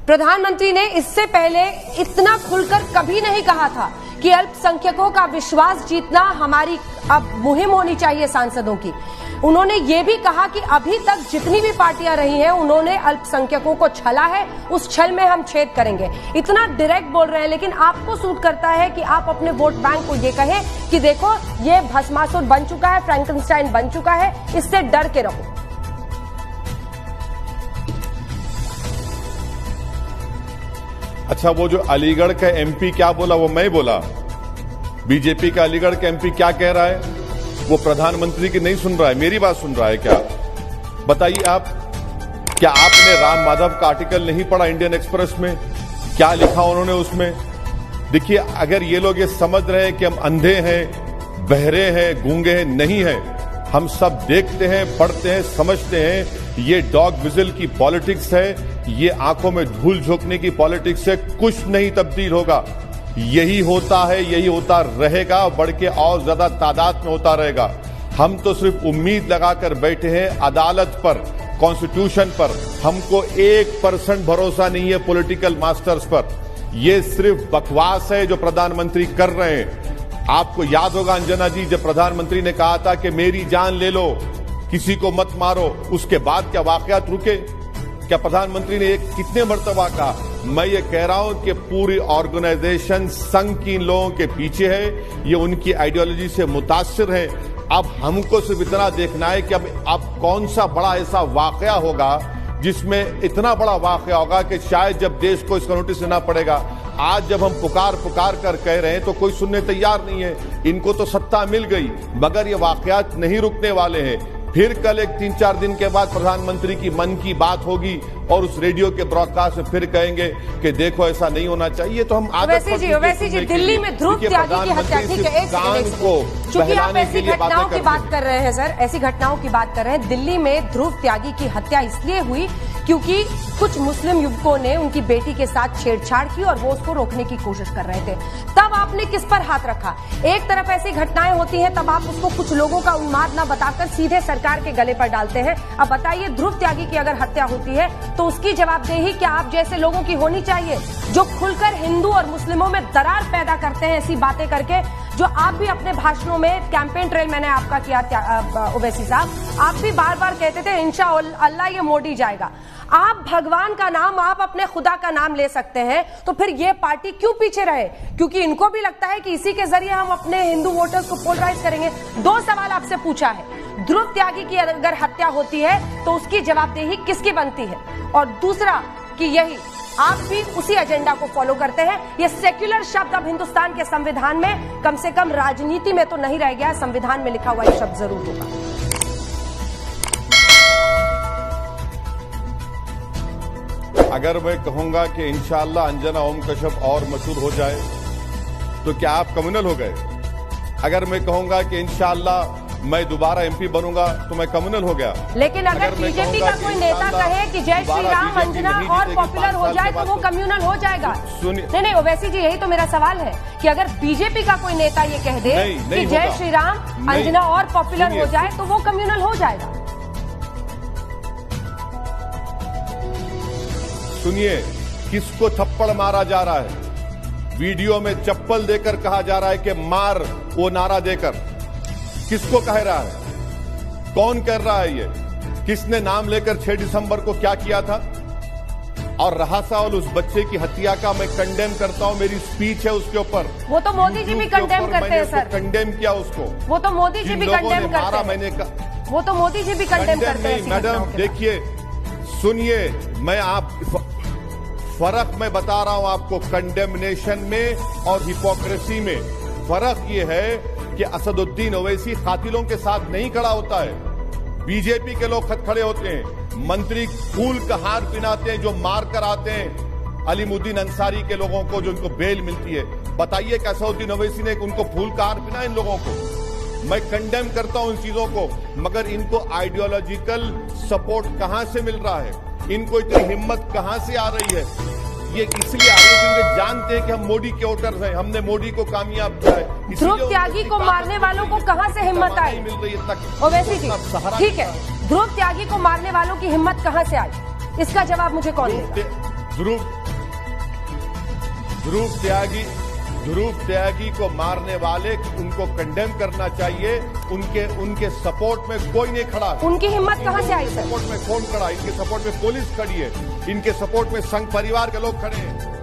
प्रधानमंत्री ने इससे पहले इतना खुलकर कभी नहीं कहा था कि अल्पसंख्यकों का विश्वास जीतना हमारी अब मुहिम होनी चाहिए सांसदों की। उन्होंने ये भी कहा कि अभी तक जितनी भी पार्टियां रही हैं उन्होंने अल्पसंख्यकों को छला है, उस छल में हम छेद करेंगे। इतना डायरेक्ट बोल रहे हैं, लेकिन आपको सूट करता है कि आप अपने वोट बैंक को ये कहें कि देखो ये भस्मासुर बन चुका है, फ्रैंकनस्टाइन बन चुका है, इससे डर के रहो। अच्छा, वो जो अलीगढ़ का एमपी क्या बोला वो मैं बोला? बीजेपी का अलीगढ़ का एमपी क्या कह रहा है? वो प्रधानमंत्री की नहीं सुन रहा है, मेरी बात सुन रहा है क्या? बताइए आप, क्या आपने राम माधव का आर्टिकल नहीं पढ़ा इंडियन एक्सप्रेस में? क्या लिखा उन्होंने उसमें? देखिए, अगर ये लोग ये समझ रहे हैं कि हम अंधे हैं, बहरे हैं, गूंगे हैं, नहीं है। हम सब देखते हैं, पढ़ते हैं, समझते हैं। ये डॉग विजिल की पॉलिटिक्स है, ये आंखों में धूल झोंकने की पॉलिटिक्स से कुछ नहीं तब्दील होगा। यही होता है, यही होता रहेगा, बढ़ के और ज्यादा तादाद में होता रहेगा। हम तो सिर्फ उम्मीद लगाकर बैठे हैं अदालत पर, कॉन्स्टिट्यूशन पर। हमको 1% भरोसा नहीं है पॉलिटिकल मास्टर्स पर। ये सिर्फ बकवास है जो प्रधानमंत्री कर रहे हैं। आपको याद होगा अंजना जी, जब प्रधानमंत्री ने कहा था कि मेरी जान ले लो, किसी को मत मारो, उसके बाद क्या वाकयात रुके? क्या प्रधानमंत्री ने कितने मर्तबा कहा? मैं ये कह रहा हूं कि पूरी ऑर्गेनाइजेशन संघ की इन लोगों के पीछे है, ये उनकी आइडियोलॉजी से मुतासिर है। अब हमको सिर्फ इतना देखना है कि अब कौन सा बड़ा ऐसा वाकया होगा जिसमें इतना बड़ा वाकया होगा कि शायद जब देश को इसका नोटिस लेना पड़ेगा। आज जब हम पुकार कर कह रहे हैं तो कोई सुनने तैयार नहीं है। इनको तो सत्ता मिल गई, मगर ये वाकयात नहीं रुकने वाले हैं। फिर कल एक 3-4 दिन के बाद प्रधानमंत्री की मन की बात होगी और उस रेडियो के ब्रॉडकास्ट में फिर कहेंगे कि देखो ऐसा नहीं होना चाहिए। तो हम वैसे जी दिल्ली में ध्रुव त्यागी की हत्या, ठीक है, चूंकि आप ऐसी घटनाओं की बात कर रहे हैं सर, ऐसी घटनाओं की बात कर रहे हैं। दिल्ली में ध्रुव त्यागी की हत्या इसलिए हुई क्योंकि कुछ मुस्लिम युवकों ने उनकी बेटी के साथ छेड़छाड़ की और वो उसको रोकने की कोशिश कर रहे थे। तब आपने किस पर हाथ रखा? एक तरफ ऐसी घटनाएं होती हैं, तब आप उसको कुछ लोगों का उन्माद ना बताकर सीधे सरकार के गले पर डालते हैं। अब बताइए, ध्रुव त्यागी की अगर हत्या होती है तो उसकी जवाबदेही क्या आप जैसे लोगों की होनी चाहिए, जो खुलकर हिंदू और मुस्लिमों में दरार पैदा करते हैं ऐसी बातें करके, जो आप भी अपने भाषणों में, कैंपेन ट्रेल मैंने आपका किया ओवैसी साहब, आप भी बार बार कहते थे इंशाअल्लाह ये मोदी जाएगा। आप भगवान का नाम, आप अपने खुदा का नाम ले सकते हैं, तो फिर ये पार्टी क्यों पीछे रहे? क्योंकि इनको भी लगता है कि इसी के जरिए हम अपने हिंदू वोटर्स को पोलराइज करेंगे। 2 सवाल आपसे पूछा है, ध्रुव त्यागी की अगर हत्या होती है तो उसकी जवाबदेही किसकी बनती है? और दूसरा कि यही आप भी उसी एजेंडा को फॉलो करते हैं। ये सेक्युलर शब्द अब हिंदुस्तान के संविधान में, कम से कम राजनीति में तो नहीं रह गया, संविधान में लिखा हुआ ये शब्द जरूर होगा। अगर मैं कहूंगा कि इंशाअल्लाह अंजना ओम कश्यप और मशहूर हो जाए तो क्या आप कम्युनल हो गए? अगर मैं कहूंगा कि इंशाअल्लाह मैं दोबारा एमपी बनूंगा तो मैं कम्युनल हो गया। लेकिन अगर बीजेपी का कोई नेता कहे कि जय श्री राम अंजना और पॉपुलर हो जाए तो वो कम्युनल हो जाएगा? नहीं ओवैसी जी, यही तो मेरा सवाल है कि अगर बीजेपी का कोई नेता ये कह दे कि जय श्री राम अंजना और पॉपुलर हो जाए तो वो कम्युनल हो जाएगा। सुनिए, किसको थप्पड़ मारा जा रहा है? वीडियो में चप्पल देकर कहा जा रहा है कि मार, वो नारा देकर किसको कह रहा है? कौन कर रहा है ये? किसने नाम लेकर 6 दिसंबर को क्या किया था? और रहा सवाल उस बच्चे की हत्या का, मैं कंडेम करता हूं, मेरी स्पीच है उसके ऊपर। वो तो मोदी जी भी कंडेम करते हैं सर। कंडेम किया उसको, वो तो मोदी जी भी कंडेम करते हैं। मैंने वो तो मोदी जी भी कंडेम करते हैं। मैडम देखिए, सुनिए, मैं फर्क मैं बता रहा हूं आपको कंडेमनेशन में और हिपोक्रेसी में। फर्क ये है कि असदुद्दीन ओवैसी कातिलों के साथ नहीं खड़ा होता है, बीजेपी के लोग खड़े होते हैं। मंत्री फूल का हार पिनाते हैं जो मार कर आते हैं अलीमुद्दीन अंसारी के लोगों को, जो उनको बेल मिलती है। बताइए कि असदुद्दीन ओवैसी ने उनको फूल का हार पिना इन लोगों को? मैं कंडेम करता हूं इन चीजों को, मगर इनको आइडियोलॉजिकल सपोर्ट कहां से मिल रहा है? इनको इतनी हिम्मत कहां से आ रही है? ये इसलिए आ रही है क्योंकि जानते हैं कि हम मोदी के वोटर्स हैं, हमने मोदी को कामयाब किया है। ध्रुव त्यागी को मारने वालों को कहां से हिम्मत आई? मिल रही है तक। ओवैसी जी, ठीक है, ध्रुव त्यागी को मारने वालों की हिम्मत कहां से आई? इसका जवाब मुझे कौन देगा? ध्रुव त्यागी को मारने वाले उनको कंडेम करना चाहिए। उनके सपोर्ट में कोई नहीं खड़ा। उनकी हिम्मत कहां से आई सर? सपोर्ट में कौन खड़ा? इनके सपोर्ट में पुलिस खड़ी है, इनके सपोर्ट में संघ परिवार के लोग खड़े हैं।